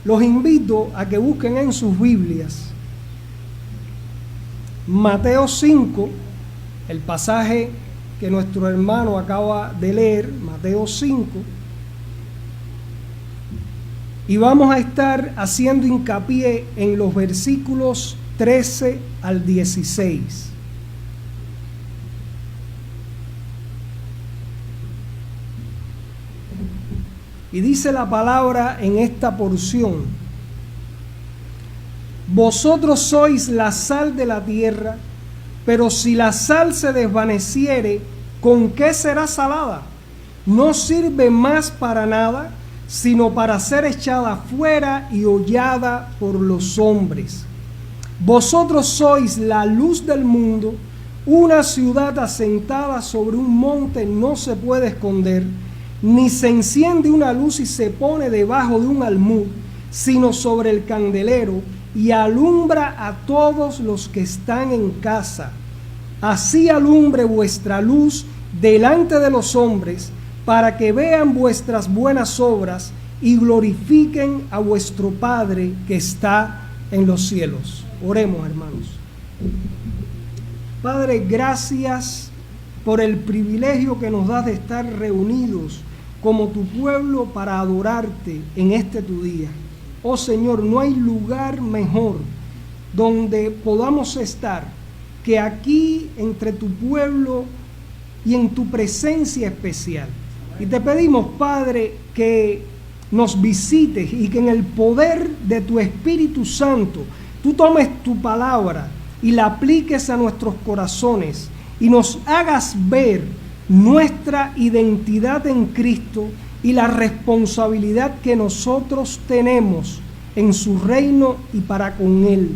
Los invito a que busquen en sus Biblias Mateo 5, el pasaje que nuestro hermano acaba de leer, Mateo 5, y vamos a estar haciendo hincapié en los versículos 13 al 16. Y dice la palabra en esta porción: vosotros sois la sal de la tierra, pero si la sal se desvaneciere, ¿con qué será salada? No sirve más para nada, sino para ser echada fuera y hollada por los hombres. Vosotros sois la luz del mundo. Una ciudad asentada sobre un monte no se puede esconder, ni se enciende una luz y se pone debajo de un almud, sino sobre el candelero, y alumbra a todos los que están en casa. Así alumbre vuestra luz delante de los hombres, para que vean vuestras buenas obras y glorifiquen a vuestro Padre que está en los cielos. Oremos, hermanos. Padre, gracias por el privilegio que nos das de estar reunidos como tu pueblo para adorarte en este tu día. Oh Señor, no hay lugar mejor donde podamos estar que aquí entre tu pueblo y en tu presencia especial. Y te pedimos, Padre, que nos visites y que en el poder de tu Espíritu Santo tú tomes tu palabra y la apliques a nuestros corazones y nos hagas ver nuestra identidad en Cristo y la responsabilidad que nosotros tenemos en su reino y para con Él.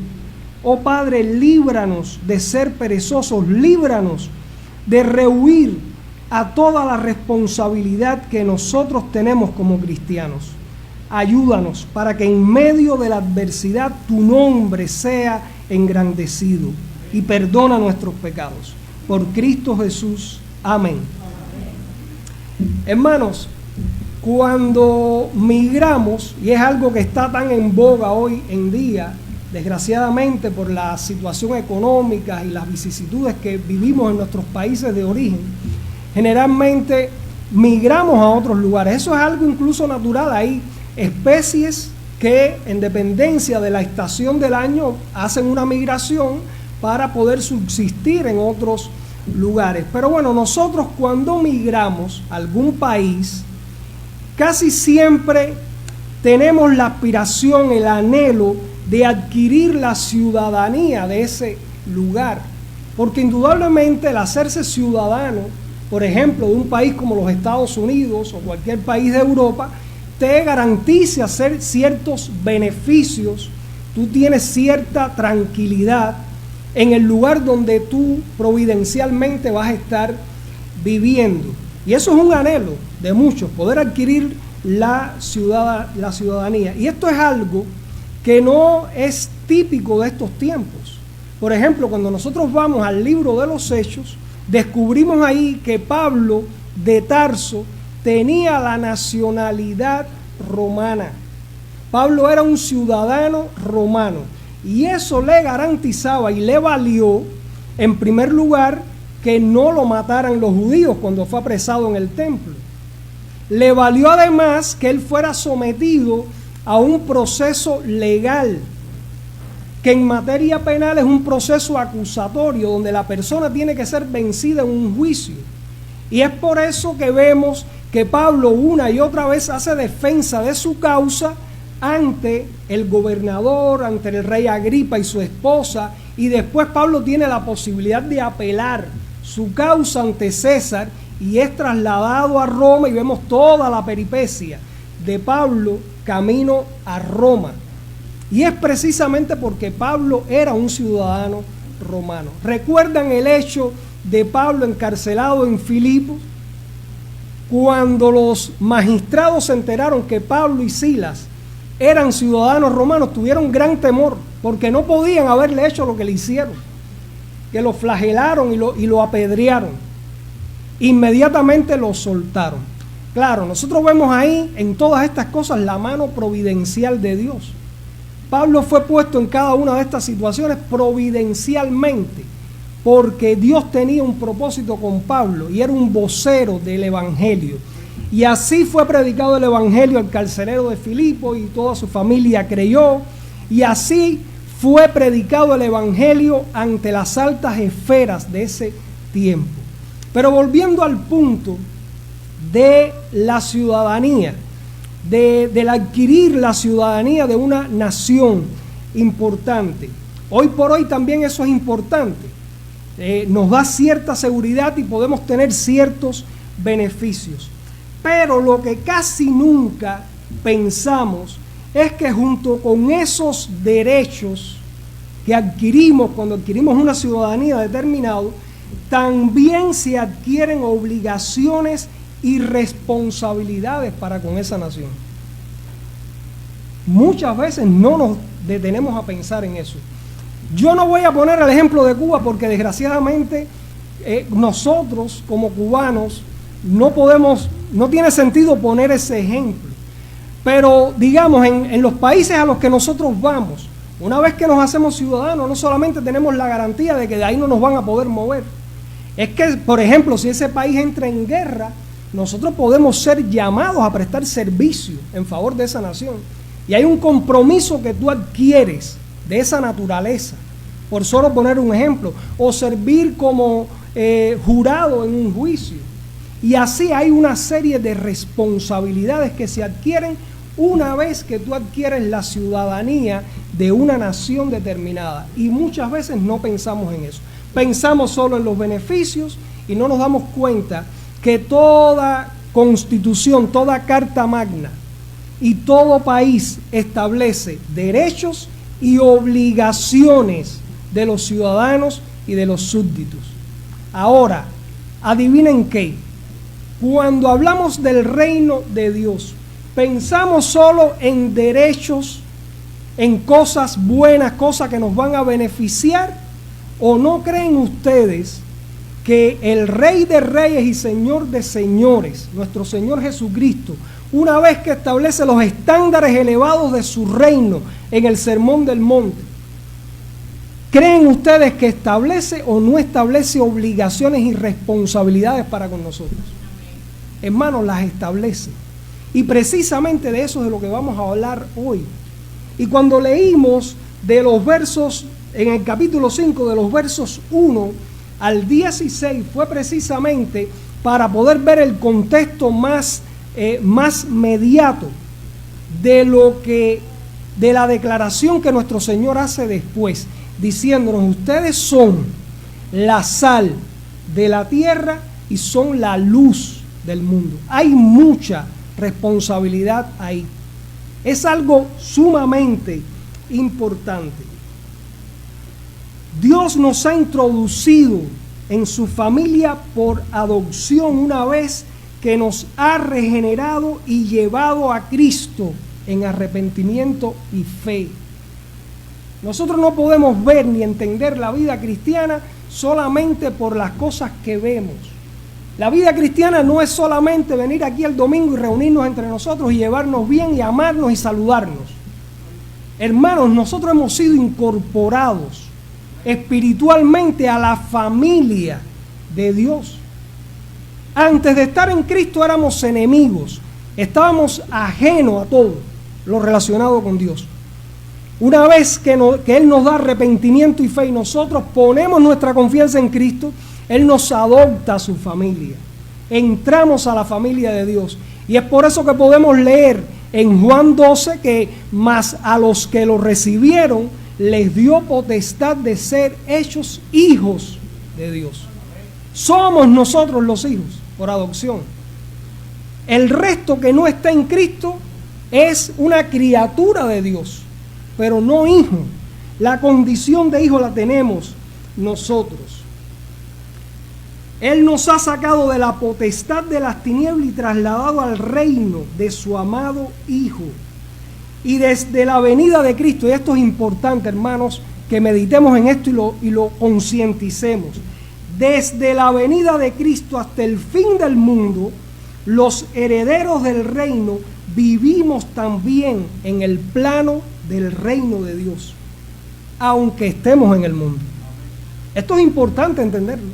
Oh Padre, líbranos de ser perezosos, líbranos de rehuir a toda la responsabilidad que nosotros tenemos como cristianos. Ayúdanos para que en medio de la adversidad tu nombre sea engrandecido y perdona nuestros pecados. Por Cristo Jesús. Amén. Hermanos, cuando migramos, y es algo que está tan en boga hoy en día, desgraciadamente por la situación económica y las vicisitudes que vivimos en nuestros países de origen, generalmente migramos a otros lugares. Eso es algo incluso natural. Hay especies que en dependencia de la estación del año hacen una migración para poder subsistir en otros lugares. Pero bueno, nosotros cuando migramos a algún país, casi siempre tenemos la aspiración, el anhelo de adquirir la ciudadanía de ese lugar. Porque indudablemente el hacerse ciudadano, por ejemplo, de un país como los Estados Unidos o cualquier país de Europa, te garantiza hacer ciertos beneficios, tú tienes cierta tranquilidad en el lugar donde tú providencialmente vas a estar viviendo. Y eso es un anhelo de muchos, poder adquirir la ciudadanía. Y esto es algo que no es típico de estos tiempos. Por ejemplo, cuando nosotros vamos al libro de los Hechos, descubrimos ahí que Pablo de Tarso tenía la nacionalidad romana. Pablo era un ciudadano romano y eso le garantizaba y le valió, en primer lugar, que no lo mataran los judíos cuando fue apresado en el templo. Le valió además que él fuera sometido a un proceso legal, que en materia penal es un proceso acusatorio donde la persona tiene que ser vencida en un juicio. Y es por eso que vemos que Pablo una y otra vez hace defensa de su causa ante el gobernador, ante el rey Agripa y su esposa, y después Pablo tiene la posibilidad de apelar su causa ante César y es trasladado a Roma, y vemos toda la peripecia de Pablo camino a Roma. Y es precisamente porque Pablo era un ciudadano romano. ¿Recuerdan el hecho de Pablo encarcelado en Filipos? Cuando los magistrados se enteraron que Pablo y Silas eran ciudadanos romanos, tuvieron gran temor, porque no podían haberle hecho lo que le hicieron, que lo flagelaron y lo apedrearon. Inmediatamente lo soltaron. Claro, nosotros vemos ahí en todas estas cosas la mano providencial de Dios. Pablo fue puesto en cada una de estas situaciones providencialmente, porque Dios tenía un propósito con Pablo y era un vocero del Evangelio. Y así fue predicado el Evangelio al carcelero de Filipo y toda su familia creyó. Y así fue predicado el Evangelio ante las altas esferas de ese tiempo. Pero volviendo al punto de la ciudadanía, del adquirir la ciudadanía de una nación importante. Hoy por hoy también eso es importante. Nos da cierta seguridad y podemos tener ciertos beneficios. Pero lo que casi nunca pensamos es que junto con esos derechos que adquirimos cuando adquirimos una ciudadanía determinada, también se adquieren obligaciones y responsabilidades para con esa nación. Muchas veces no nos detenemos a pensar en eso. Yo no voy a poner el ejemplo de Cuba porque desgraciadamente nosotros como cubanos no tiene sentido poner ese ejemplo. Pero digamos, en los países a los que nosotros vamos, una vez que nos hacemos ciudadanos, no solamente tenemos la garantía de que de ahí no nos van a poder mover. Es que, por ejemplo, si ese país entra en guerra, nosotros podemos ser llamados a prestar servicio en favor de esa nación. Y hay un compromiso que tú adquieres de esa naturaleza, por solo poner un ejemplo, o servir como jurado en un juicio. Y así hay una serie de responsabilidades que se adquieren una vez que tú adquieres la ciudadanía de una nación determinada. Y muchas veces no pensamos en eso. Pensamos solo en los beneficios y no nos damos cuenta que toda constitución, toda carta magna y todo país establece derechos y obligaciones de los ciudadanos y de los súbditos. Ahora, adivinen qué, cuando hablamos del reino de Dios, pensamos solo en derechos, en cosas buenas, cosas que nos van a beneficiar, ¿o no creen ustedes que el Rey de Reyes y Señor de Señores, nuestro Señor Jesucristo, una vez que establece los estándares elevados de su reino en el Sermón del Monte, creen ustedes que establece o no establece obligaciones y responsabilidades para con nosotros? Hermanos, las establece. Y precisamente de eso es de lo que vamos a hablar hoy. Y cuando leímos de los versos, en el capítulo 5, de los versos 1 al 16, fue precisamente para poder ver el contexto más mediato de la declaración que nuestro Señor hace después, diciéndonos: ustedes son la sal de la tierra y son la luz del mundo. Hay mucha responsabilidad ahí. Es algo sumamente importante. Dios nos ha introducido en su familia por adopción una vez que nos ha regenerado y llevado a Cristo en arrepentimiento y fe. Nosotros no podemos ver ni entender la vida cristiana solamente por las cosas que vemos. La vida cristiana no es solamente venir aquí el domingo y reunirnos entre nosotros y llevarnos bien y amarnos y saludarnos. Hermanos, nosotros hemos sido incorporados espiritualmente a la familia de Dios. Antes de estar en Cristo éramos enemigos, estábamos ajenos a todo lo relacionado con Dios. Una vez que Él nos da arrepentimiento y fe y nosotros ponemos nuestra confianza en Cristo, Él nos adopta a su familia. Entramos a la familia de Dios. Y es por eso que podemos leer en Juan 12 que más a los que lo recibieron les dio potestad de ser hechos hijos de Dios. Somos nosotros los hijos por adopción. El resto que no está en Cristo es una criatura de Dios, pero no hijo. La condición de hijo la tenemos nosotros. Él nos ha sacado de la potestad de las tinieblas y trasladado al reino de su amado Hijo. Y desde la venida de Cristo, y esto es importante, hermanos, que meditemos en esto y lo concienticemos. Desde la venida de Cristo hasta el fin del mundo, los herederos del reino, vivimos también en el plano del reino de Dios, aunque estemos en el mundo. Esto es importante entenderlo.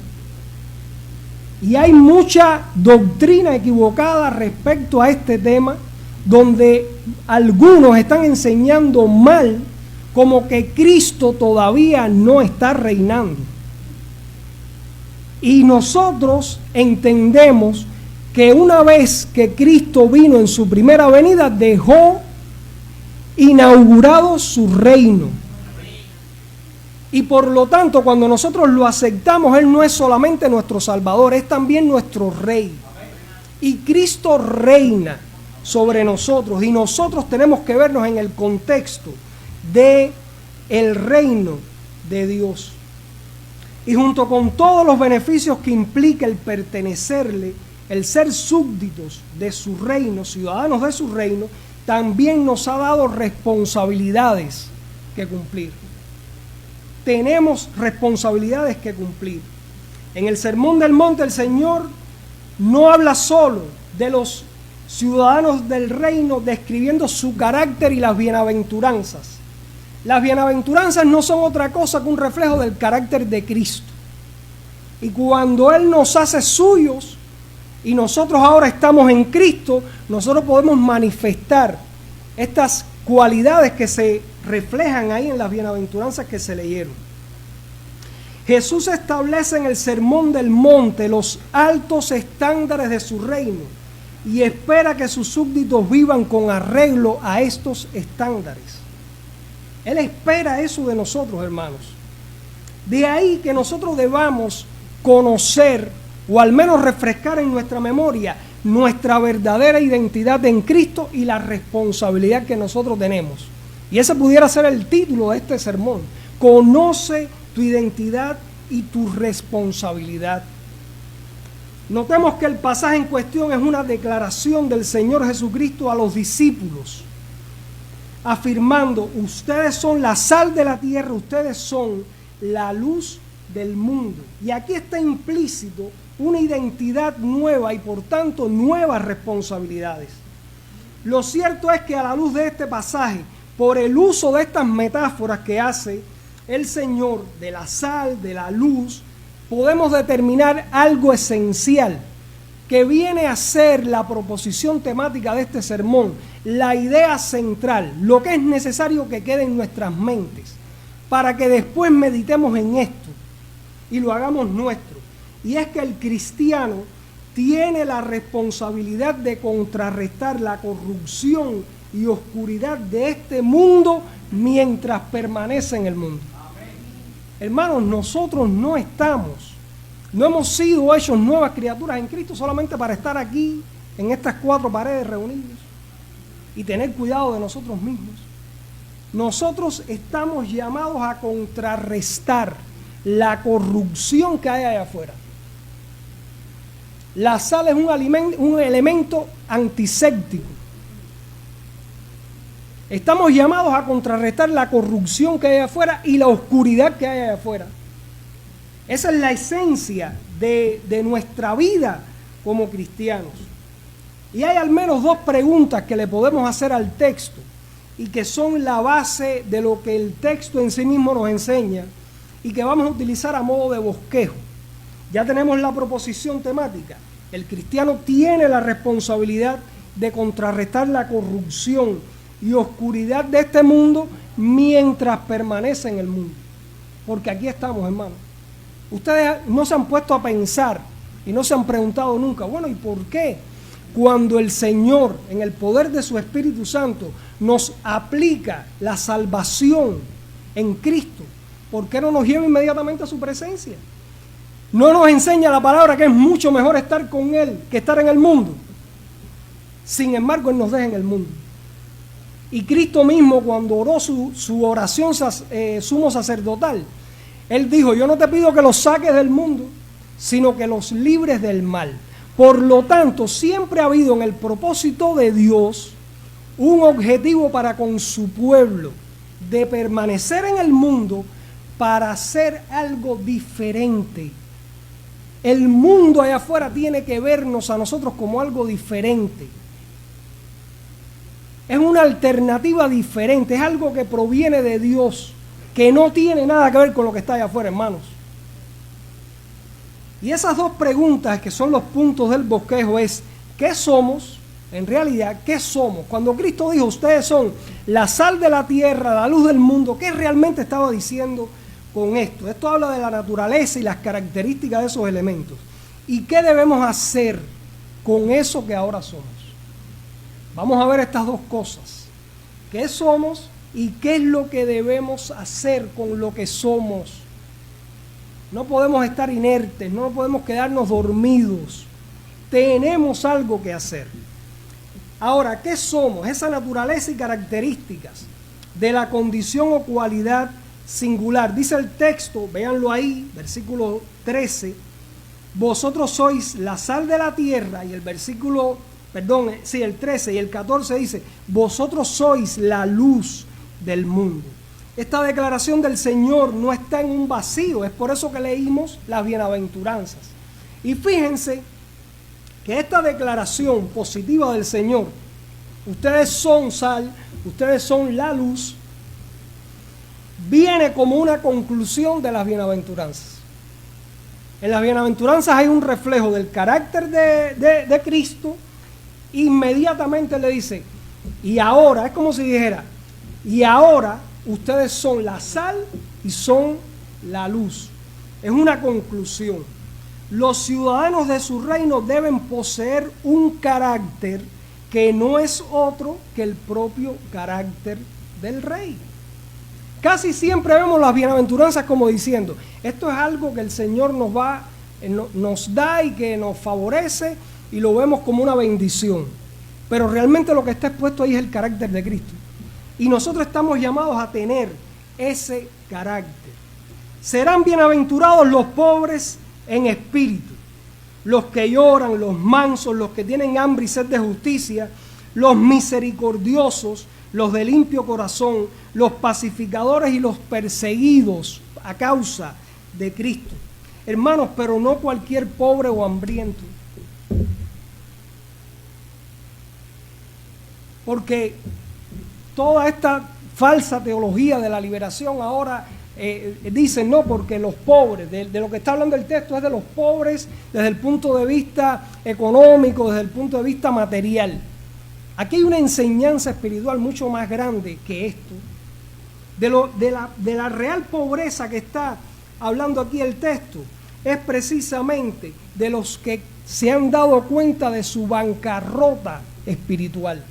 Y hay mucha doctrina equivocada respecto a este tema, donde algunos están enseñando mal, como que Cristo todavía no está reinando. Y nosotros entendemos que una vez que Cristo vino en su primera venida, dejó inaugurado su reino. Y por lo tanto, cuando nosotros lo aceptamos, Él no es solamente nuestro Salvador, es también nuestro Rey. Y Cristo reina sobre nosotros, y nosotros tenemos que vernos en el contexto de el reino de Dios. Y junto con todos los beneficios que implica el pertenecerle, el ser súbditos de su reino, ciudadanos de su reino, también nos ha dado responsabilidades que cumplir. Tenemos responsabilidades que cumplir. En el Sermón del Monte el Señor no habla solo de los ciudadanos del reino describiendo su carácter y las bienaventuranzas. Las bienaventuranzas no son otra cosa que un reflejo del carácter de Cristo. Y cuando Él nos hace suyos y nosotros ahora estamos en Cristo, nosotros podemos manifestar estas cualidades que se reflejan ahí en las bienaventuranzas que se leyeron. Jesús establece en el Sermón del Monte los altos estándares de su reino y espera que sus súbditos vivan con arreglo a estos estándares. Él espera eso de nosotros, hermanos. De ahí que nosotros debamos conocer, o al menos refrescar en nuestra memoria, nuestra verdadera identidad en Cristo y la responsabilidad que nosotros tenemos. Y ese pudiera ser el título de este sermón. Conoce tu identidad y tu responsabilidad. Notemos que el pasaje en cuestión es una declaración del Señor Jesucristo a los discípulos, afirmando: ustedes son la sal de la tierra, ustedes son la luz del mundo. Y aquí está implícito una identidad nueva y por tanto nuevas responsabilidades. Lo cierto es que a la luz de este pasaje, por el uso de estas metáforas que hace el Señor de la sal, de la luz, podemos determinar algo esencial que viene a ser la proposición temática de este sermón, la idea central, lo que es necesario que quede en nuestras mentes para que después meditemos en esto y lo hagamos nuestro. Y es que el cristiano tiene la responsabilidad de contrarrestar la corrupción y oscuridad de este mundo mientras permanece en el mundo. Hermanos, nosotros no hemos sido hechos nuevas criaturas en Cristo solamente para estar aquí en estas cuatro paredes reunidos y tener cuidado de nosotros mismos. Nosotros estamos llamados a contrarrestar la corrupción que hay allá afuera. La sal es un elemento antiséptico. Estamos llamados a contrarrestar la corrupción que hay allá afuera y la oscuridad que hay allá afuera. Esa es la esencia de nuestra vida como cristianos. Y hay al menos dos preguntas que le podemos hacer al texto y que son la base de lo que el texto en sí mismo nos enseña y que vamos a utilizar a modo de bosquejo. Ya tenemos la proposición temática. El cristiano tiene la responsabilidad de contrarrestar la corrupción y oscuridad de este mundo mientras permanece en el mundo. Porque aquí estamos, hermanos. Ustedes no se han puesto a pensar y no se han preguntado nunca, bueno, ¿y por qué cuando el Señor, en el poder de su Espíritu Santo, nos aplica la salvación en Cristo, por qué no nos lleva inmediatamente a su presencia? ¿No nos enseña la palabra que es mucho mejor estar con Él que estar en el mundo? Sin embargo, Él nos deja en el mundo. Y Cristo mismo, cuando oró su oración sumo sacerdotal, Él dijo: yo no te pido que los saques del mundo, sino que los libres del mal. Por lo tanto, siempre ha habido en el propósito de Dios un objetivo para con su pueblo, de permanecer en el mundo para hacer algo diferente. El mundo allá afuera tiene que vernos a nosotros como algo diferente. Es una alternativa diferente, es algo que proviene de Dios, que no tiene nada que ver con lo que está allá afuera, hermanos. Y esas dos preguntas que son los puntos del bosquejo es, ¿qué somos? En realidad, ¿qué somos? Cuando Cristo dijo, ustedes son la sal de la tierra, la luz del mundo, ¿qué realmente estaba diciendo con esto? Esto habla de la naturaleza y las características de esos elementos. ¿Y qué debemos hacer con eso que ahora somos? Vamos a ver estas dos cosas. ¿Qué somos y qué es lo que debemos hacer con lo que somos? No podemos estar inertes, no podemos quedarnos dormidos. Tenemos algo que hacer. Ahora, ¿qué somos? Esa naturaleza y características de la condición o cualidad singular. Dice el texto, véanlo ahí, versículo 13, vosotros sois la sal de la tierra, y el versículo, el 13 y el 14 dice, vosotros sois la luz del mundo. Esta declaración del Señor no está en un vacío, es por eso que leímos las bienaventuranzas. Y fíjense que esta declaración positiva del Señor, ustedes son sal, ustedes son la luz, viene como una conclusión de las bienaventuranzas. En las bienaventuranzas hay un reflejo del carácter de Cristo. Inmediatamente le dice, y ahora, es como si dijera, y ahora ustedes son la sal y son la luz. Es una conclusión. Los ciudadanos de su reino deben poseer un carácter que no es otro que el propio carácter del rey. Casi siempre vemos las bienaventuranzas como diciendo, esto es algo que el Señor nos da y que nos favorece y lo vemos como una bendición. Pero realmente lo que está expuesto ahí es el carácter de Cristo. Y nosotros estamos llamados a tener ese carácter. Serán bienaventurados los pobres en espíritu, los que lloran, los mansos, los que tienen hambre y sed de justicia, los misericordiosos, los de limpio corazón, los pacificadores y los perseguidos a causa de Cristo. Hermanos, pero no cualquier pobre o hambriento. Porque toda esta falsa teología de la liberación ahora dicen, no, porque los pobres, de lo que está hablando el texto es de los pobres desde el punto de vista económico, desde el punto de vista material. Aquí hay una enseñanza espiritual mucho más grande que esto. De la real pobreza que está hablando aquí el texto, es precisamente de los que se han dado cuenta de su bancarrota espiritual.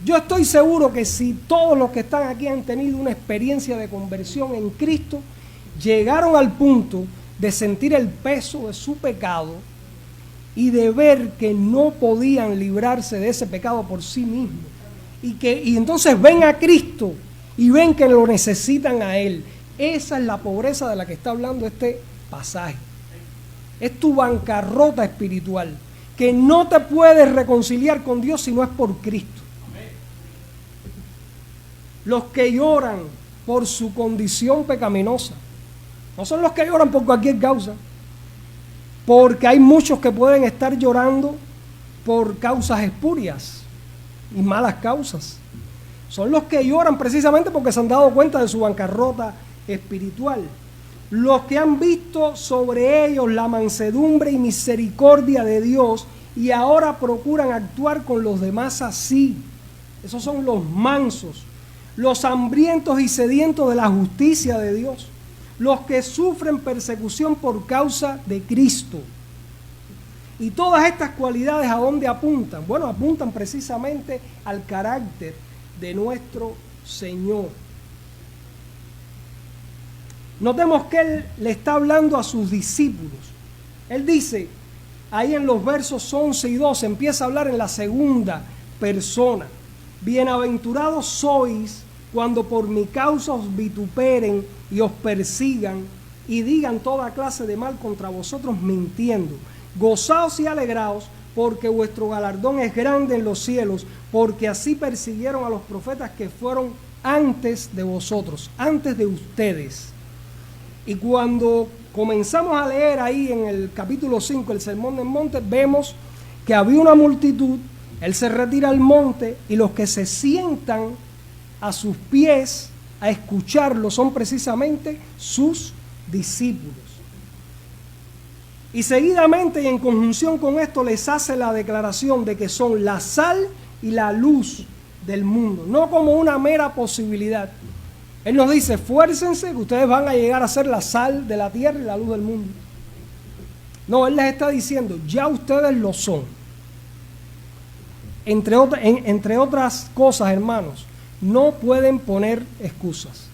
Yo estoy seguro que si todos los que están aquí han tenido una experiencia de conversión en Cristo, llegaron al punto de sentir el peso de su pecado y de ver que no podían librarse de ese pecado por sí mismos. Y entonces ven a Cristo y ven que lo necesitan a Él. Esa es la pobreza de la que está hablando este pasaje. Es tu bancarrota espiritual, que no te puedes reconciliar con Dios si no es por Cristo. Los que lloran por su condición pecaminosa no son los que lloran por cualquier causa, porque hay muchos que pueden estar llorando por causas espurias y malas causas. Son los que lloran precisamente porque se han dado cuenta de su bancarrota espiritual. Los que han visto sobre ellos la mansedumbre y misericordia de Dios y ahora procuran actuar con los demás así. Esos son los mansos. Los hambrientos y sedientos de la justicia de Dios, los que sufren persecución por causa de Cristo. Y todas estas cualidades, ¿a dónde apuntan? Bueno, apuntan precisamente al carácter de nuestro Señor. Notemos que Él le está hablando a sus discípulos. Él dice, ahí en los versos 11 y 12, empieza a hablar en la segunda persona. Bienaventurados sois cuando por mi causa os vituperen y os persigan y digan toda clase de mal contra vosotros mintiendo. Gozaos y alegraos, porque vuestro galardón es grande en los cielos, porque así persiguieron a los profetas que fueron antes de vosotros, antes de ustedes. Y cuando comenzamos a leer ahí en el capítulo 5, el Sermón del Monte, vemos que había una multitud, él se retira al monte y los que se sientan a sus pies a escucharlo son precisamente sus discípulos. Y seguidamente y en conjunción con esto les hace la declaración de que son la sal y la luz del mundo, no como una mera posibilidad. Él nos dice, esfuércense que ustedes van a llegar a ser la sal de la tierra y la luz del mundo. No, Él les está diciendo, ya ustedes lo son. Entre otras cosas, hermanos, no pueden poner excusas.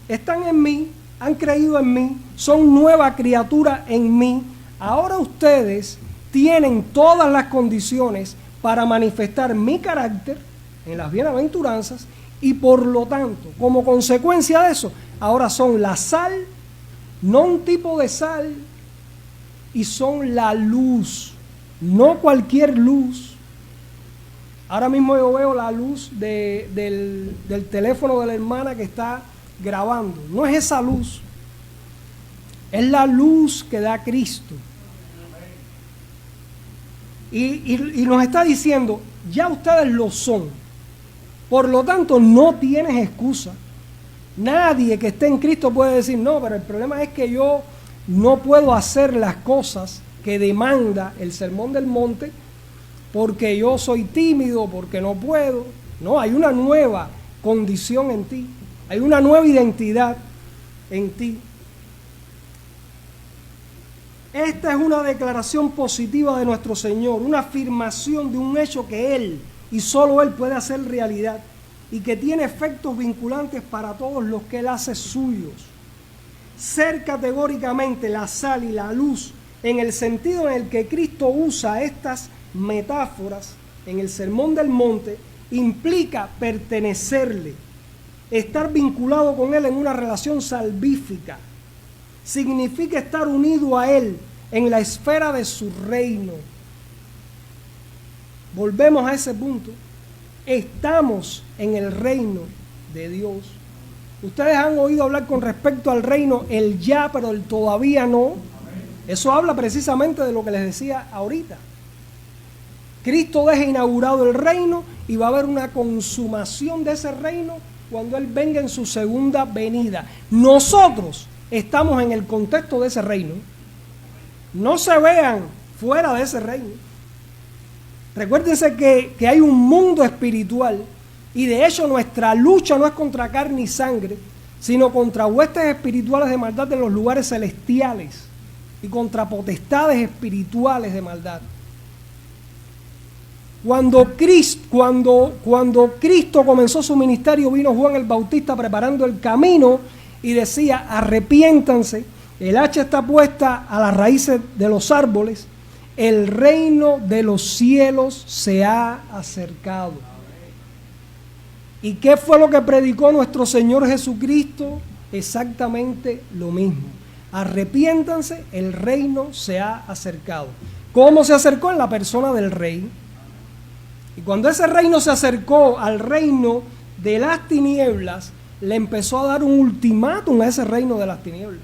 Están en mí, han creído en mí, son nueva criatura en mí. Ahora ustedes tienen todas las condiciones para manifestar mi carácter en las bienaventuranzas y por lo tanto, como consecuencia de eso, ahora son la sal, no un tipo de sal, y son la luz, no cualquier luz. Ahora mismo yo veo la luz del teléfono de la hermana que está grabando. No es esa luz, es la luz que da Cristo. Y nos está diciendo, ya ustedes lo son. Por lo tanto, no tienes excusa. Nadie que esté en Cristo puede decir, no, pero el problema es que yo no puedo hacer las cosas que demanda el Sermón del Monte porque yo soy tímido, porque no puedo. No, hay una nueva condición en ti. Hay una nueva identidad en ti. Esta es una declaración positiva de nuestro Señor, una afirmación de un hecho que Él y solo Él puede hacer realidad y que tiene efectos vinculantes para todos los que Él hace suyos. Ser categóricamente la sal y la luz en el sentido en el que Cristo usa estas metáforas en el Sermón del Monte implica pertenecerle, estar vinculado con Él en una relación salvífica. Significa estar unido a Él en la esfera de su reino. Volvemos a ese punto. Estamos en el reino de Dios. Ustedes han oído hablar con respecto al reino, el ya, pero el todavía no. Eso habla precisamente de lo que les decía ahorita. Cristo deja inaugurado el reino y va a haber una consumación de ese reino cuando Él venga en su segunda venida. Nosotros estamos en el contexto de ese reino. No se vean fuera de ese reino. Recuérdense que hay un mundo espiritual y de hecho nuestra lucha no es contra carne y sangre, sino contra huestes espirituales de maldad en los lugares celestiales y contra potestades espirituales de maldad. Cuando Cristo comenzó su ministerio, vino Juan el Bautista preparando el camino y decía, arrepiéntanse, el hacha está puesta a las raíces de los árboles, el reino de los cielos se ha acercado. ¿Y qué fue lo que predicó nuestro Señor Jesucristo? Exactamente lo mismo. Arrepiéntanse, el reino se ha acercado. ¿Cómo se acercó? En la persona del rey. Y cuando ese reino se acercó al reino de las tinieblas, le empezó a dar un ultimátum a ese reino de las tinieblas.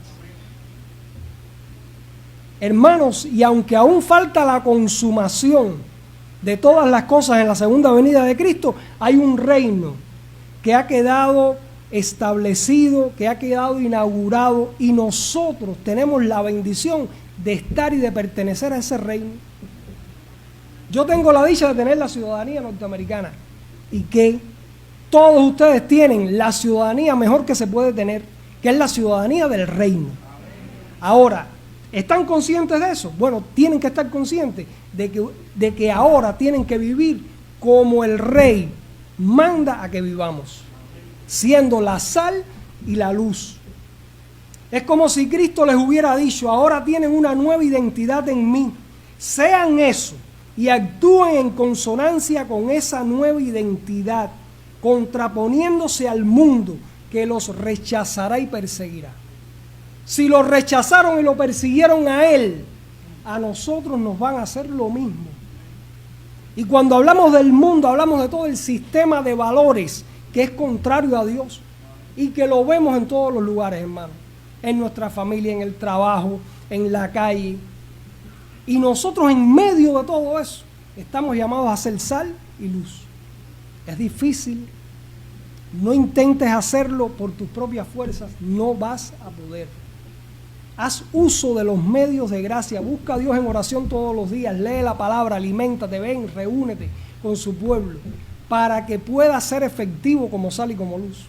Hermanos, y aunque aún falta la consumación de todas las cosas en la segunda venida de Cristo, hay un reino que ha quedado establecido, que ha quedado inaugurado, y nosotros tenemos la bendición de estar y de pertenecer a ese reino. Yo tengo la dicha de tener la ciudadanía norteamericana, y que todos ustedes tienen la ciudadanía mejor que se puede tener, que es la ciudadanía del reino. Ahora, ¿están conscientes de eso? Bueno, tienen que estar conscientes de que ahora tienen que vivir como el Rey manda a que vivamos, siendo la sal y la luz. Es como si Cristo les hubiera dicho, ahora tienen una nueva identidad en mí, sean eso y actúen en consonancia con esa nueva identidad, contraponiéndose al mundo que los rechazará y perseguirá. Si lo rechazaron y lo persiguieron a Él, a nosotros nos van a hacer lo mismo. Y cuando hablamos del mundo, hablamos de todo el sistema de valores que es contrario a Dios y que lo vemos en todos los lugares, hermano. en nuestra familia, en el trabajo, en la calle. Y nosotros en medio de todo eso estamos llamados a ser sal y luz. Es difícil. No intentes hacerlo por tus propias fuerzas, no vas a poder. Haz uso de los medios de gracia, busca a Dios en oración todos los días, lee la palabra, aliméntate, ven, reúnete con su pueblo, para que pueda ser efectivo como sal y como luz.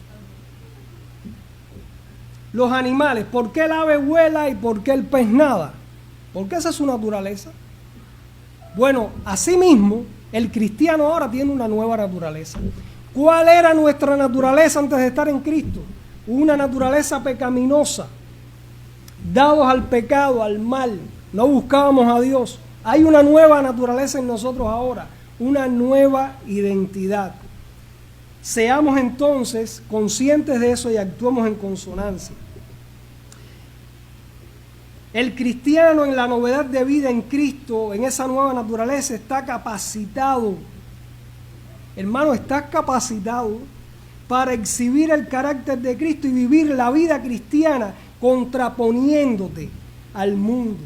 Los animales, ¿por qué el ave vuela y por qué el pez nada? Porque esa es su naturaleza. Bueno, asimismo, el cristiano ahora tiene una nueva naturaleza. ¿Cuál era nuestra naturaleza antes de estar en Cristo? Una naturaleza pecaminosa, dados al pecado, al mal, no buscábamos a Dios. Hay una nueva naturaleza en nosotros ahora, una nueva identidad. Seamos entonces conscientes de eso y actuemos en consonancia. El cristiano en la novedad de vida en Cristo, en esa nueva naturaleza, está capacitado. Hermano, estás capacitado para exhibir el carácter de Cristo y vivir la vida cristiana contraponiéndote al mundo.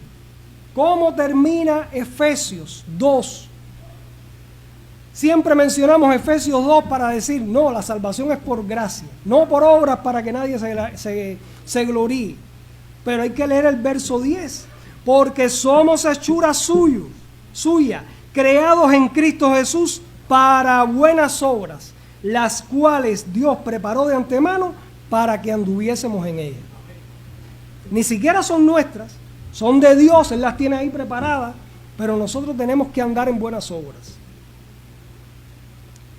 ¿Cómo termina Efesios 2? Siempre mencionamos Efesios 2 para decir, no, la salvación es por gracia, no por obras para que nadie se gloríe. Pero hay que leer el verso 10, porque somos hechura suya, creados en Cristo Jesús para buenas obras, las cuales Dios preparó de antemano para que anduviésemos en ellas. Ni siquiera son nuestras, son de Dios, Él las tiene ahí preparadas, pero nosotros tenemos que andar en buenas obras.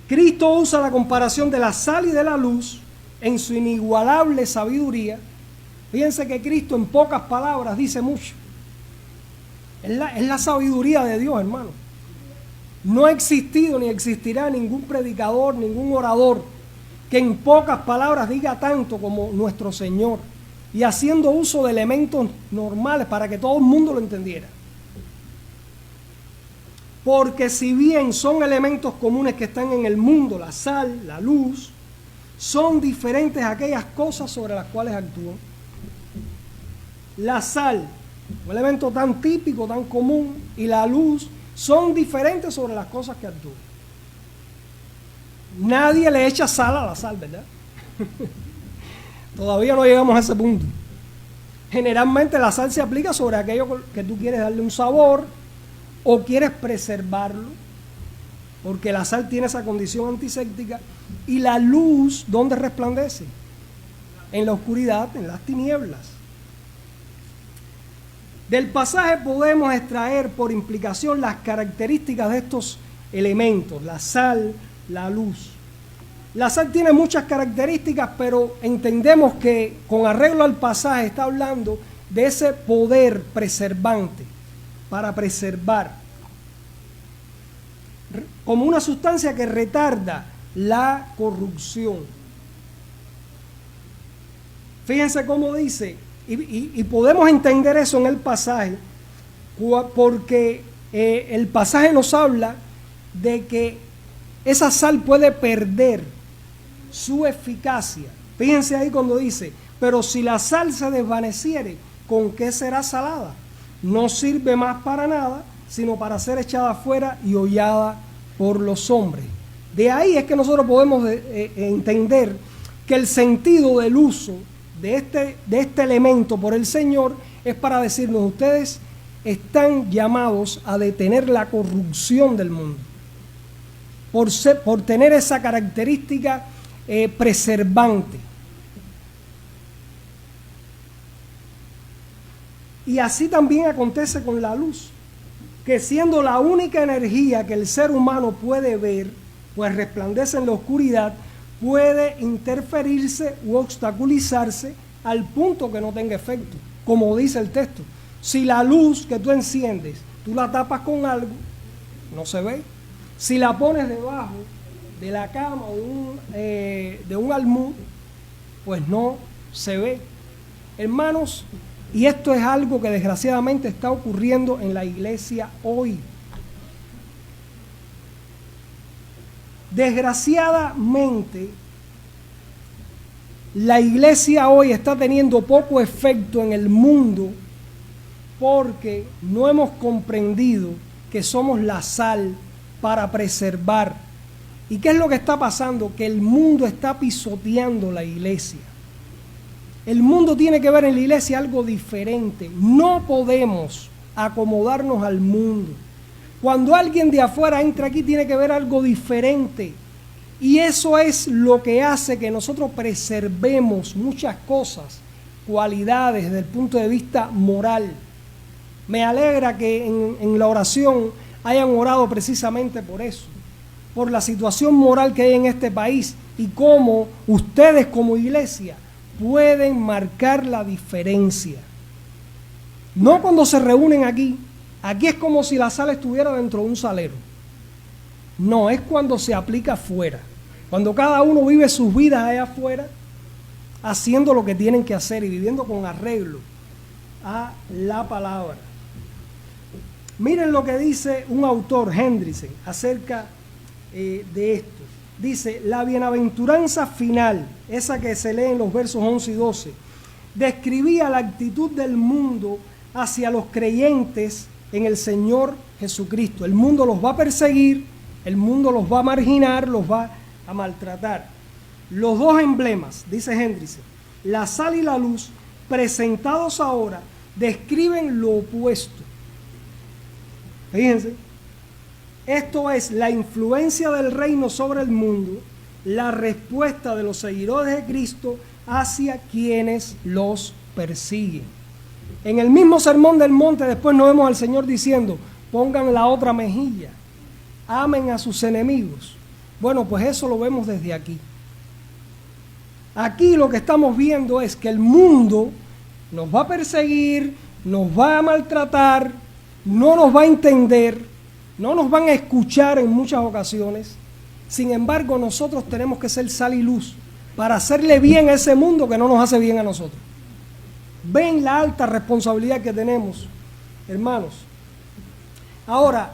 Cristo usa la comparación de la sal y de la luz en su inigualable sabiduría. Fíjense que Cristo en pocas palabras dice mucho. Es la sabiduría de Dios, hermano. No ha existido ni existirá ningún predicador, ningún orador que en pocas palabras diga tanto como nuestro Señor, y haciendo uso de elementos normales para que todo el mundo lo entendiera. Porque si bien son elementos comunes que están en el mundo, la sal, la luz, son diferentes aquellas cosas sobre las cuales actúan. La sal, un elemento tan típico, tan común, y la luz son diferentes sobre las cosas que actúan. Nadie le echa sal a la sal, ¿verdad? Todavía no llegamos a ese punto. Generalmente la sal se aplica sobre aquello que tú quieres darle un sabor o quieres preservarlo, porque la sal tiene esa condición antiséptica. Y la luz, ¿dónde resplandece? En la oscuridad, en las tinieblas. Del pasaje podemos extraer por implicación las características de estos elementos, la sal, la luz. La sal tiene muchas características, pero entendemos que con arreglo al pasaje está hablando de ese poder preservante, para preservar, como una sustancia que retarda la corrupción. Fíjense cómo dice, y podemos entender eso en el pasaje, porque el pasaje nos habla de que esa sal puede perder su eficacia. Fíjense ahí cuando dice, pero si la sal se desvaneciere, ¿con qué será salada? No sirve más para nada, sino para ser echada afuera y hollada por los hombres. De ahí es que nosotros podemos entender que el sentido del uso de este elemento por el Señor es para decirnos, ustedes están llamados a detener la corrupción del mundo, por tener esa característica preservante. Y así también acontece con la luz, que siendo la única energía que el ser humano puede ver, pues resplandece en la oscuridad, puede interferirse u obstaculizarse al punto que no tenga efecto, como dice el texto. Si la luz que tú enciendes, tú la tapas con algo, no se ve. Si la pones debajo de la cama o de un almud, pues no se ve. Hermanos, y esto es algo que desgraciadamente está ocurriendo en la iglesia hoy. Desgraciadamente, La iglesia hoy está teniendo poco efecto en el mundo porque no hemos comprendido que somos la sal para preservar. ¿Y qué es lo que está pasando? Que el mundo está pisoteando la iglesia. El mundo tiene que ver en la iglesia algo diferente. No podemos acomodarnos al mundo. Cuando alguien de afuera entra aquí, tiene que ver algo diferente. Y eso es lo que hace que nosotros preservemos muchas cosas, cualidades desde el punto de vista moral. Me alegra que en la oración hayan orado precisamente por eso, por la situación moral que hay en este país y cómo ustedes como iglesia pueden marcar la diferencia. No cuando se reúnen aquí. Aquí es como si la sal estuviera dentro de un salero. No, es cuando se aplica afuera. Cuando cada uno vive sus vidas allá afuera, haciendo lo que tienen que hacer y viviendo con arreglo a la palabra. Miren lo que dice un autor, Hendrickson, acerca de esto. Dice, la bienaventuranza final, esa que se lee en los versos 11 y 12, describía la actitud del mundo hacia los creyentes en el Señor Jesucristo. El mundo los va a perseguir, el mundo los va a marginar, los va a maltratar. Los dos emblemas, dice Hendrickson, la sal y la luz, presentados ahora, describen lo opuesto. Fíjense, esto es la influencia del reino sobre el mundo, la respuesta de los seguidores de Cristo hacia quienes los persiguen. En el mismo Sermón del Monte después nos vemos al Señor diciendo, pongan la otra mejilla, amen a sus enemigos. Bueno, pues eso lo vemos desde aquí. Aquí lo que estamos viendo es que el mundo nos va a perseguir, nos va a maltratar, no nos va a entender, no nos van a escuchar en muchas ocasiones. Sin embargo, nosotros tenemos que ser sal y luz para hacerle bien a ese mundo que no nos hace bien a nosotros. Ven la alta responsabilidad que tenemos, hermanos. Ahora,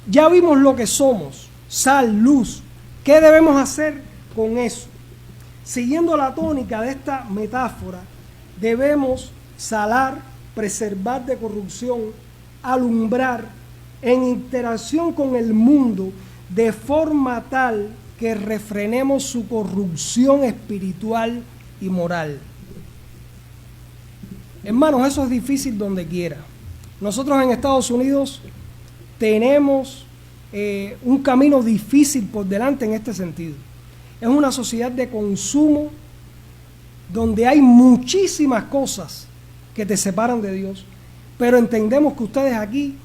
ya vimos lo que somos, sal, luz. ¿Qué debemos hacer con eso? Siguiendo la tónica de esta metáfora, debemos salar, preservar de corrupción, alumbrar en interacción con el mundo de forma tal que refrenemos su corrupción espiritual y moral. Hermanos, eso es difícil donde quiera. Nosotros en Estados Unidos tenemos un camino difícil por delante en este sentido. Es una sociedad de consumo donde hay muchísimas cosas que te separan de Dios, pero entendemos que ustedes aquí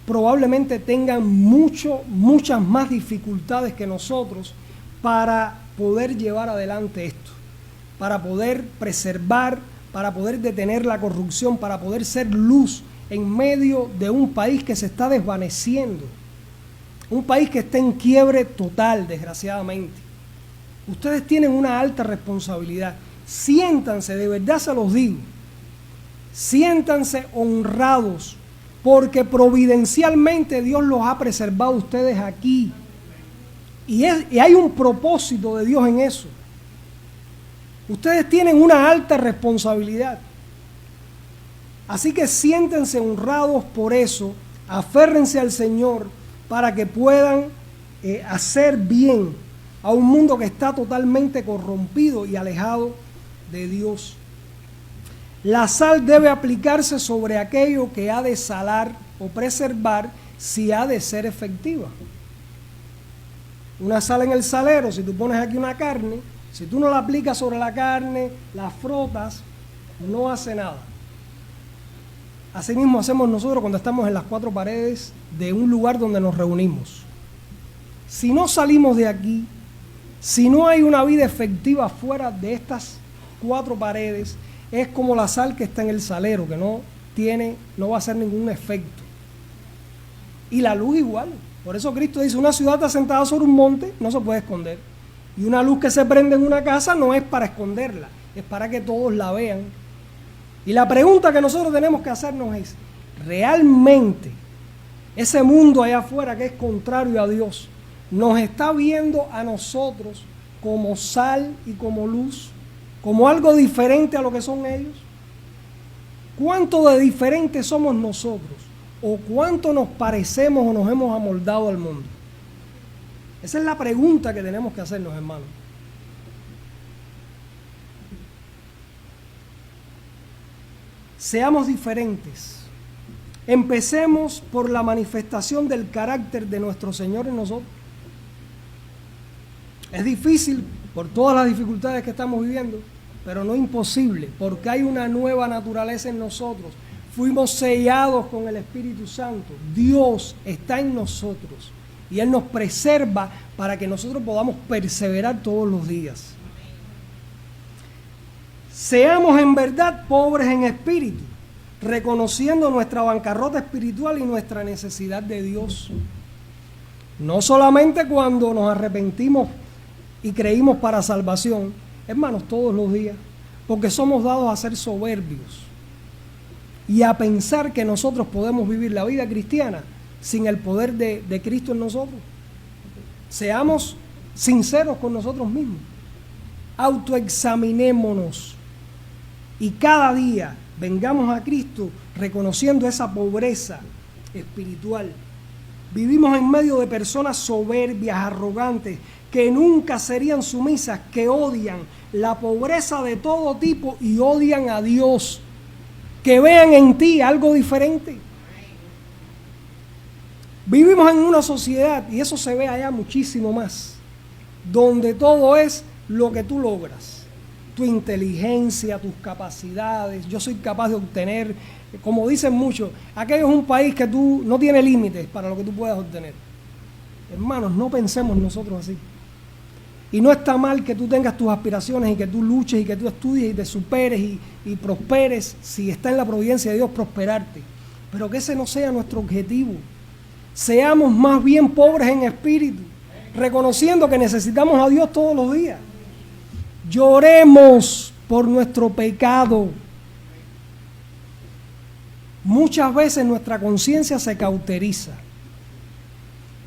probablemente tengan muchas más dificultades que nosotros para poder llevar adelante esto, para poder preservar, para poder detener la corrupción, para poder ser luz en medio de un país que se está desvaneciendo, un país que está en quiebre total, desgraciadamente. Ustedes tienen una alta responsabilidad. Siéntanse, de verdad se los digo, siéntanse honrados, porque providencialmente Dios los ha preservado a ustedes aquí. Y hay un propósito de Dios en eso. Ustedes tienen una alta responsabilidad. Así que siéntense honrados por eso, aférrense al Señor para que puedan hacer bien a un mundo que está totalmente corrompido y alejado de Dios. La sal debe aplicarse sobre aquello que ha de salar o preservar si ha de ser efectiva. Una sal en el salero, si tú pones aquí una carne, si tú no la aplicas sobre la carne, la frotas, no hace nada. Así mismo hacemos nosotros cuando estamos en las cuatro paredes de un lugar donde nos reunimos. Si no salimos de aquí, si no hay una vida efectiva fuera de estas cuatro paredes, es como la sal que está en el salero, que no va a hacer ningún efecto. Y la luz igual. Por eso Cristo dice, una ciudad asentada sobre un monte no se puede esconder. Y una luz que se prende en una casa no es para esconderla, es para que todos la vean. Y la pregunta que nosotros tenemos que hacernos es, ¿realmente ese mundo allá afuera que es contrario a Dios nos está viendo a nosotros como sal y como luz? como algo diferente a lo que son ellos? ¿Cuánto de diferentes somos nosotros? ¿O cuánto nos parecemos o nos hemos amoldado al mundo? Esa es la pregunta que tenemos que hacernos, hermanos. Seamos diferentes. Empecemos por la manifestación del carácter de nuestro Señor en nosotros. Es difícil por todas las dificultades que estamos viviendo, pero no imposible, porque hay una nueva naturaleza en nosotros. Fuimos sellados con el Espíritu Santo. Dios está en nosotros y Él nos preserva para que nosotros podamos perseverar todos los días. Seamos en verdad pobres en espíritu, reconociendo nuestra bancarrota espiritual y nuestra necesidad de Dios. No solamente cuando nos arrepentimos y creímos para salvación, hermanos, todos los días, porque somos dados a ser soberbios y a pensar que nosotros podemos vivir la vida cristiana sin el poder de Cristo en nosotros. Seamos sinceros con nosotros mismos, autoexaminémonos y cada día vengamos a Cristo reconociendo esa pobreza espiritual. Vivimos en medio de personas soberbias, arrogantes, que nunca serían sumisas, que odian la pobreza de todo tipo y odian a Dios. Que vean en ti algo diferente. Vivimos en una sociedad, y eso se ve allá muchísimo más, donde todo es lo que tú logras. Tu inteligencia, tus capacidades. Yo soy capaz de obtener, como dicen muchos, aquello es un país que tú no tiene límites para lo que tú puedas obtener. Hermanos, no pensemos nosotros así. Y no está mal que tú tengas tus aspiraciones y que tú luches y que tú estudies y te superes y prosperes, si está en la providencia de Dios prosperarte. Pero que ese no sea nuestro objetivo. Seamos más bien pobres en espíritu, reconociendo que necesitamos a Dios todos los días. Lloremos por nuestro pecado. Muchas veces nuestra conciencia se cauteriza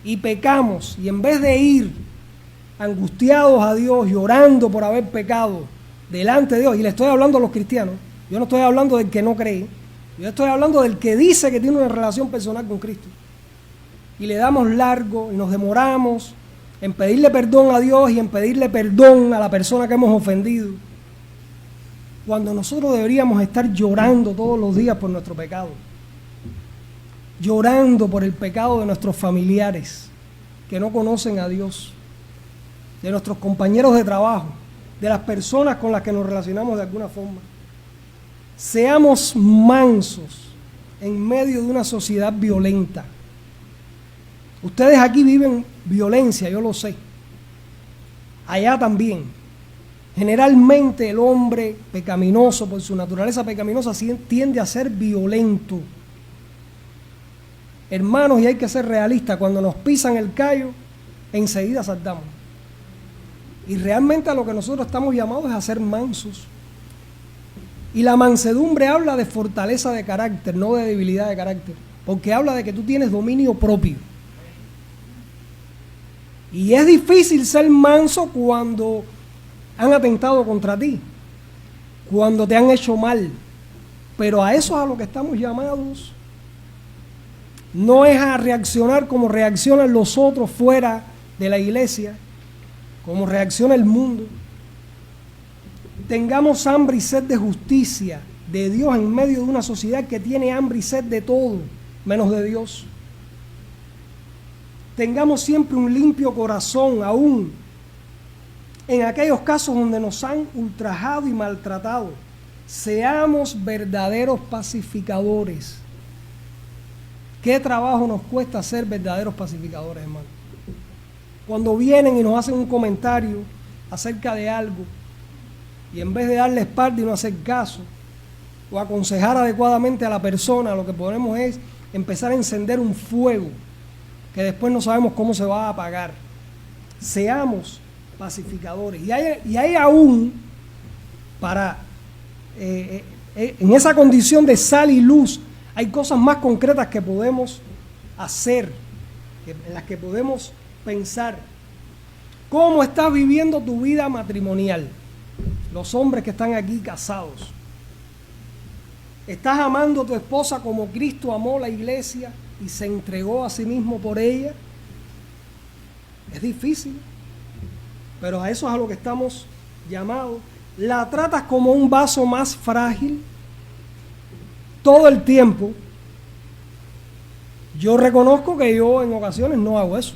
y pecamos, y en vez de ir angustiados a Dios, llorando por haber pecado delante de Dios, y le estoy hablando a los cristianos, yo no estoy hablando del que no cree, yo estoy hablando del que dice que tiene una relación personal con Cristo, y le damos largo y nos demoramos en pedirle perdón a Dios y en pedirle perdón a la persona que hemos ofendido, cuando nosotros deberíamos estar llorando todos los días por nuestro pecado, llorando por el pecado de nuestros familiares que no conocen a Dios, de nuestros compañeros de trabajo, de las personas con las que nos relacionamos de alguna forma. Seamos mansos en medio de una sociedad violenta. Ustedes aquí viven violencia, yo lo sé. Allá también. Generalmente el hombre pecaminoso, por su naturaleza pecaminosa, tiende a ser violento. Hermanos, y hay que ser realistas, cuando nos pisan el callo, enseguida saltamos. Y realmente a lo que nosotros estamos llamados es a ser mansos. Y la mansedumbre habla de fortaleza de carácter, no de debilidad de carácter, porque habla de que tú tienes dominio propio. Y es difícil ser manso cuando han atentado contra ti, cuando te han hecho mal, pero a eso es a lo que estamos llamados. No es a reaccionar como reaccionan los otros fuera de la iglesia, como reacciona el mundo. Tengamos hambre y sed de justicia de Dios en medio de una sociedad que tiene hambre y sed de todo, menos de Dios. Tengamos siempre un limpio corazón, aún en aquellos casos donde nos han ultrajado y maltratado. Seamos verdaderos pacificadores. ¿Qué trabajo nos cuesta ser verdaderos pacificadores, hermano? Cuando vienen y nos hacen un comentario acerca de algo, y en vez de darle espalda y no hacer caso, o aconsejar adecuadamente a la persona, lo que podemos es empezar a encender un fuego que después no sabemos cómo se va a apagar. Seamos pacificadores. Y hay aún, en esa condición de sal y luz, hay cosas más concretas que podemos hacer, en las que podemos pensar. ¿Cómo estás viviendo tu vida matrimonial? los hombres que están aquí casados. ¿Estás amando a tu esposa como Cristo amó la iglesia y se entregó a sí mismo por ella? Es difícil, pero a eso es a lo que estamos llamados. ¿La tratas como un vaso más frágil todo el tiempo? Yo reconozco que yo en ocasiones no hago eso.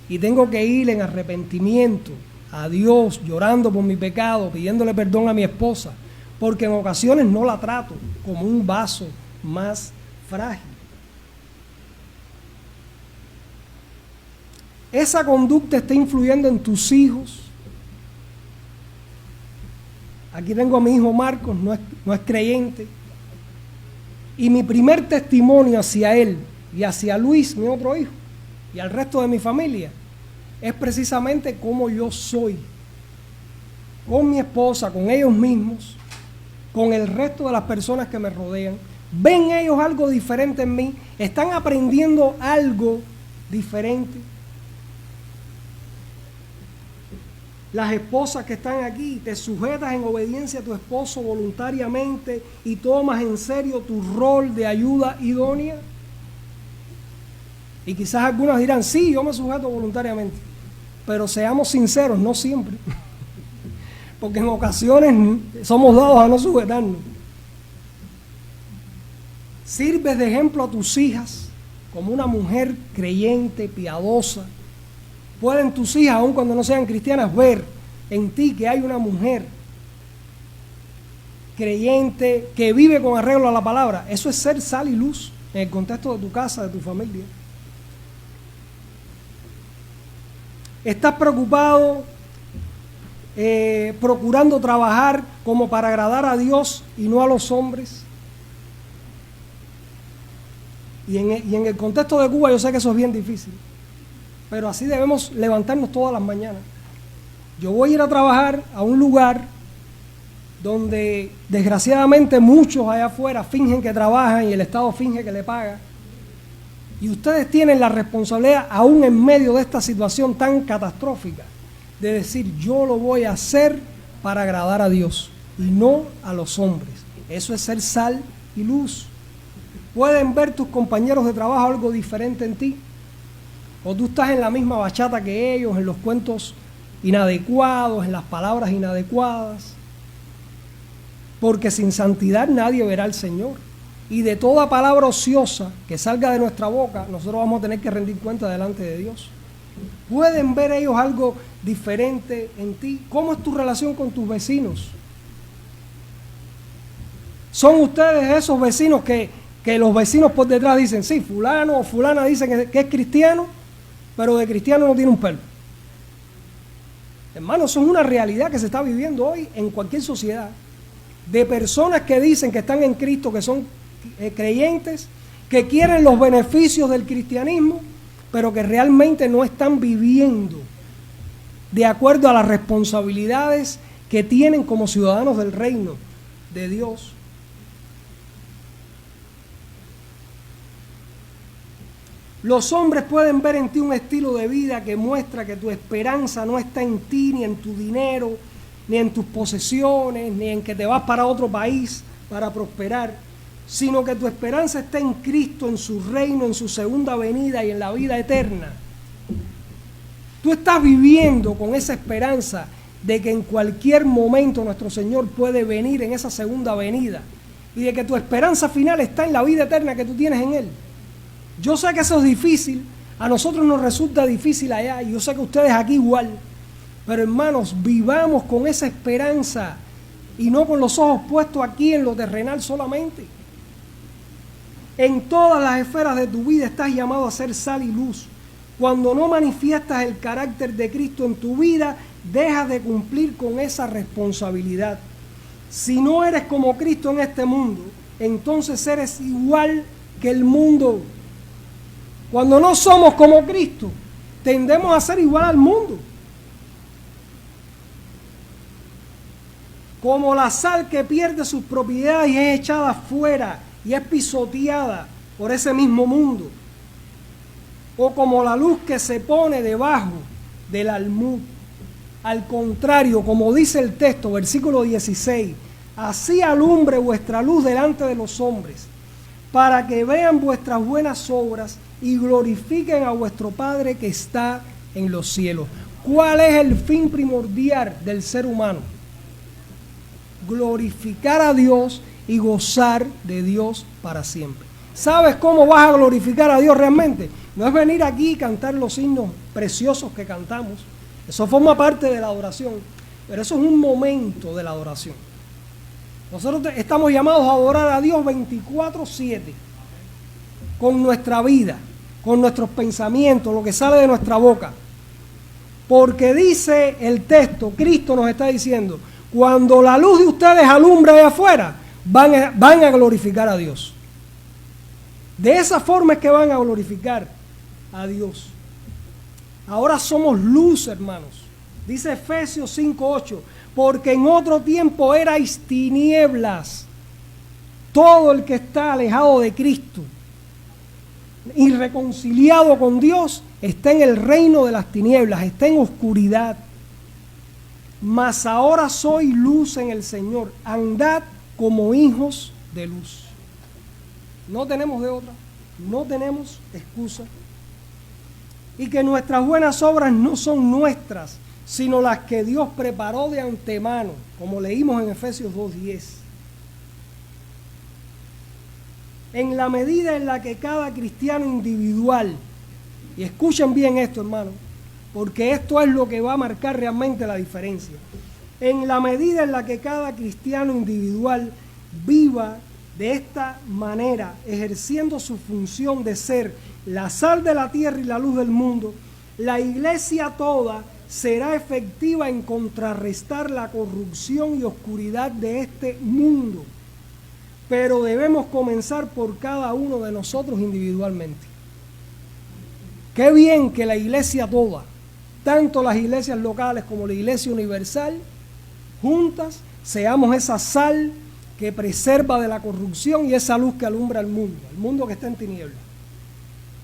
Y tengo que ir en arrepentimiento a Dios, llorando por mi pecado, pidiéndole perdón a mi esposa, porque en ocasiones no la trato como un vaso más frágil. Esa conducta está influyendo en tus hijos. Aquí tengo a mi hijo Marcos, no es creyente. Y mi primer testimonio hacia él y hacia Luis, mi otro hijo, y al resto de mi familia, es precisamente cómo yo soy con mi esposa, con ellos mismos, con el resto de las personas que me rodean. ¿Ven ellos algo diferente en mí? ¿Están aprendiendo algo diferente? Las esposas que están aquí, ¿te sujetas en obediencia a tu esposo voluntariamente y tomas en serio tu rol de ayuda idónea? Y quizás algunos dirán, sí, yo me sujeto voluntariamente. Pero seamos sinceros, no siempre. Porque en ocasiones somos dados a no sujetarnos. Sirves de ejemplo a tus hijas como una mujer creyente, piadosa. Pueden tus hijas, aun cuando no sean cristianas, ver en ti que hay una mujer creyente que vive con arreglo a la palabra. Eso es ser sal y luz en el contexto de tu casa, de tu familia. ¿Estás preocupado procurando trabajar como para agradar a Dios y no a los hombres? Y en el contexto de Cuba yo sé que eso es bien difícil. Pero así debemos levantarnos todas las mañanas. Yo voy a ir a trabajar a un lugar donde desgraciadamente muchos allá afuera fingen que trabajan y el Estado finge que le paga. Y ustedes tienen la responsabilidad, aún en medio de esta situación tan catastrófica, de decir, yo lo voy a hacer para agradar a Dios y no a los hombres. Eso es ser sal y luz. ¿Pueden ver tus compañeros de trabajo algo diferente en ti? ¿O tú estás en la misma bachata que ellos, en los cuentos inadecuados, en las palabras inadecuadas? Porque sin santidad nadie verá al Señor. Y de toda palabra ociosa que salga de nuestra boca, nosotros vamos a tener que rendir cuenta delante de Dios. ¿Pueden ver ellos algo diferente en ti? ¿Cómo es tu relación con tus vecinos? ¿Son ustedes esos vecinos que los vecinos por detrás dicen, sí, fulano o fulana dicen que es cristiano, pero de cristiano no tiene un pelo? Hermanos, eso es una realidad que se está viviendo hoy en cualquier sociedad. De personas que dicen que están en Cristo, que son creyentes, que quieren los beneficios del cristianismo, pero que realmente no están viviendo de acuerdo a las responsabilidades que tienen como ciudadanos del reino de Dios. Los hombres pueden ver en ti un estilo de vida que muestra que tu esperanza no está en ti, ni en tu dinero, ni en tus posesiones, ni en que te vas para otro país para prosperar, sino que tu esperanza está en Cristo, en su reino, en su segunda venida y en la vida eterna. Tú estás viviendo con esa esperanza de que en cualquier momento nuestro Señor puede venir en esa segunda venida y de que tu esperanza final está en la vida eterna que tú tienes en Él. Yo sé que eso es difícil, a nosotros nos resulta difícil allá, y yo sé que ustedes aquí igual, pero hermanos, vivamos con esa esperanza y no con los ojos puestos aquí en lo terrenal solamente. En todas las esferas de tu vida estás llamado a ser sal y luz. Cuando no manifiestas el carácter de Cristo en tu vida, dejas de cumplir con esa responsabilidad. Si no eres como Cristo en este mundo, entonces eres igual que el mundo. Cuando no somos como Cristo, tendemos a ser igual al mundo. Como la sal que pierde sus propiedades y es echada afuera y es pisoteada por ese mismo mundo. O como la luz que se pone debajo del almud. Al contrario, como dice el texto, versículo 16, así alumbre vuestra luz delante de los hombres, para que vean vuestras buenas obras y glorifiquen a vuestro Padre que está en los cielos. ¿Cuál es el fin primordial del ser humano? Glorificar a Dios y gozar de Dios para siempre. ¿Sabes cómo vas a glorificar a Dios realmente? No es venir aquí y cantar los himnos preciosos que cantamos. Eso forma parte de la adoración, pero eso es un momento de la adoración. Nosotros estamos llamados a adorar a Dios 24/7, con nuestra vida, con nuestros pensamientos, lo que sale de nuestra boca. Porque dice el texto, Cristo nos está diciendo, cuando la luz de ustedes alumbra allá afuera, van a glorificar a Dios. De esa forma es que van a glorificar a Dios. Ahora somos luz, hermanos. Dice Efesios 5:8, porque en otro tiempo erais tinieblas. Todo el que está alejado de Cristo, irreconciliado con Dios, está en el reino de las tinieblas, está en oscuridad. Mas ahora soy luz en el Señor. Andad como hijos de luz. No tenemos de otra, no tenemos excusa. Y que nuestras buenas obras no son nuestras, sino las que Dios preparó de antemano, como leímos en Efesios 2:10. En la medida en la que cada cristiano individual, y escuchen bien esto, hermano, porque esto es lo que va a marcar realmente la diferencia. En la medida en la que cada cristiano individual viva de esta manera, ejerciendo su función de ser la sal de la tierra y la luz del mundo, la iglesia toda será efectiva en contrarrestar la corrupción y oscuridad de este mundo. Pero debemos comenzar por cada uno de nosotros individualmente. Qué bien que la iglesia toda, tanto las iglesias locales como la iglesia universal, juntas seamos esa sal que preserva de la corrupción y esa luz que alumbra al mundo que está en tinieblas.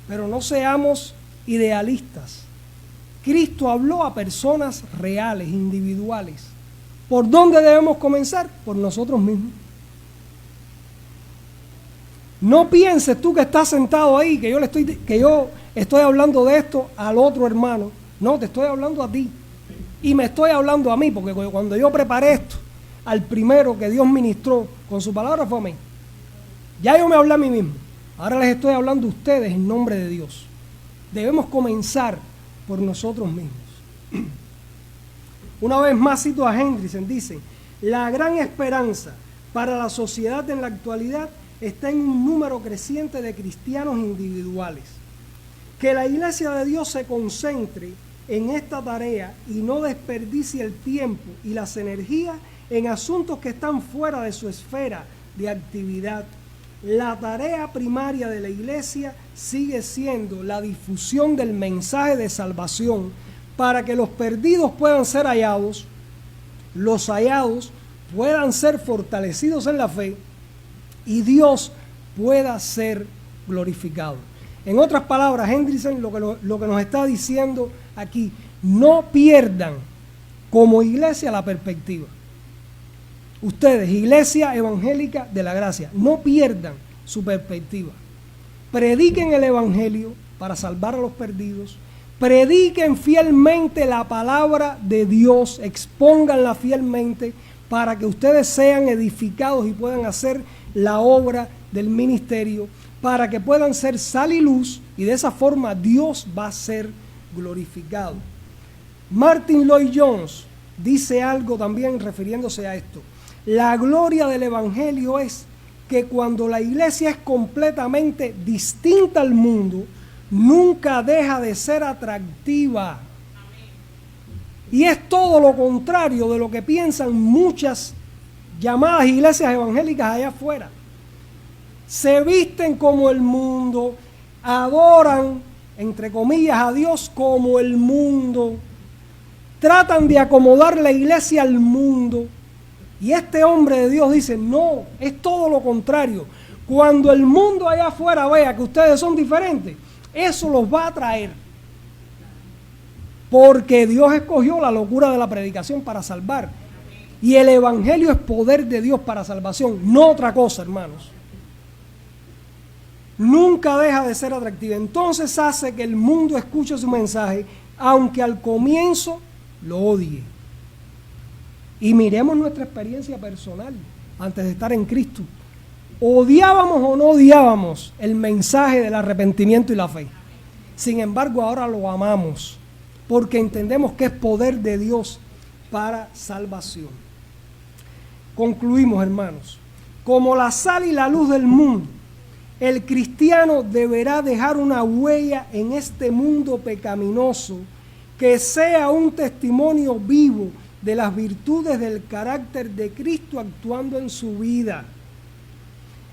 Pero no seamos idealistas. Cristo habló a personas reales, individuales. ¿Por dónde debemos comenzar? Por nosotros mismos. No pienses tú que estás sentado ahí, que yo estoy hablando de esto al otro hermano. No, te estoy hablando a ti. Y me estoy hablando a mí, porque cuando yo preparé esto, al primero que Dios ministró con su palabra fue a mí. Ya yo me hablé a mí mismo. Ahora les estoy hablando a ustedes en nombre de Dios. Debemos comenzar por nosotros mismos. Una vez más cito a Hendrickson, dice, la gran esperanza para la sociedad en la actualidad está en un número creciente de cristianos individuales. Que la iglesia de Dios se concentre en esta tarea y no desperdicie el tiempo y las energías en asuntos que están fuera de su esfera de actividad. La tarea primaria de la iglesia sigue siendo la difusión del mensaje de salvación para que los perdidos puedan ser hallados, los hallados puedan ser fortalecidos en la fe y Dios pueda ser glorificado. En otras palabras, Hendrickson lo que nos está diciendo aquí, no pierdan como iglesia la perspectiva. Ustedes, Iglesia Evangélica de la Gracia, no pierdan su perspectiva. Prediquen el Evangelio para salvar a los perdidos. Prediquen fielmente la palabra de Dios, expónganla fielmente para que ustedes sean edificados y puedan hacer la obra del ministerio, para que puedan ser sal y luz, y de esa forma Dios va a ser glorificado. Martin Lloyd-Jones dice algo también refiriéndose a esto. La gloria del Evangelio es que cuando la iglesia es completamente distinta al mundo, nunca deja de ser atractiva. Y es todo lo contrario de lo que piensan muchas llamadas iglesias evangélicas allá afuera. Se visten como el mundo, adoran, entre comillas, a Dios como el mundo, tratan de acomodar la iglesia al mundo. Y este hombre de Dios dice, no, es todo lo contrario. Cuando el mundo allá afuera vea que ustedes son diferentes, eso los va a atraer. porque Dios escogió la locura de la predicación para salvar. Y el evangelio es poder de Dios para salvación, no otra cosa, hermanos. Nunca deja de ser atractiva. Entonces hace que el mundo escuche su mensaje, aunque al comienzo lo odie. Y miremos nuestra experiencia personal antes de estar en Cristo. ¿Odiábamos o no odiábamos el mensaje del arrepentimiento y la fe? Sin embargo, ahora lo amamos, porque entendemos que es poder de Dios para salvación. Concluimos, hermanos. Como la sal y la luz del mundo, el cristiano deberá dejar una huella en este mundo pecaminoso que sea un testimonio vivo de las virtudes del carácter de Cristo actuando en su vida,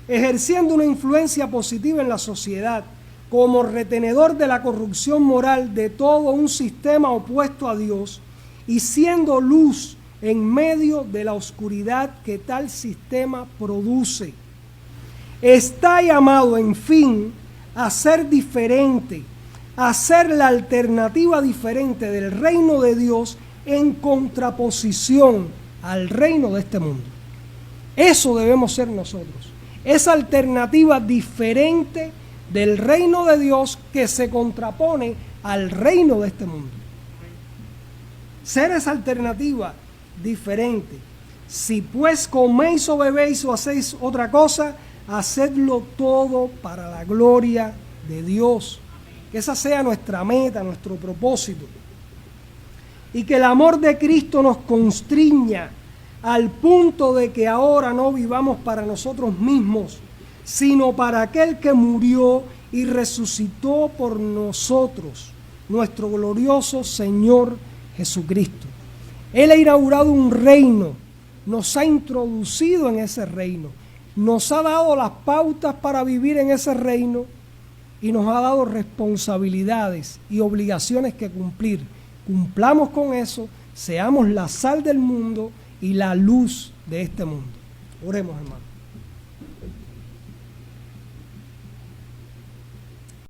ejerciendo una influencia positiva en la sociedad, como retenedor de la corrupción moral de todo un sistema opuesto a Dios y siendo luz en medio de la oscuridad que tal sistema produce. Está llamado, en fin, a ser diferente, a ser la alternativa diferente del reino de Dios en contraposición al reino de este mundo. Eso debemos ser nosotros, esa alternativa diferente del reino de Dios que se contrapone al reino de este mundo. Ser esa alternativa diferente. Si pues coméis o bebéis o hacéis otra cosa, hacedlo todo para la gloria de Dios. Que esa sea nuestra meta, nuestro propósito. Y que el amor de Cristo nos constriña al punto de que ahora no vivamos para nosotros mismos, sino para aquel que murió y resucitó por nosotros, nuestro glorioso Señor Jesucristo. Él ha inaugurado un reino, nos ha introducido en ese reino, nos ha dado las pautas para vivir en ese reino y nos ha dado responsabilidades y obligaciones que cumplir. Cumplamos con eso, seamos la sal del mundo y la luz de este mundo. Oremos, hermanos.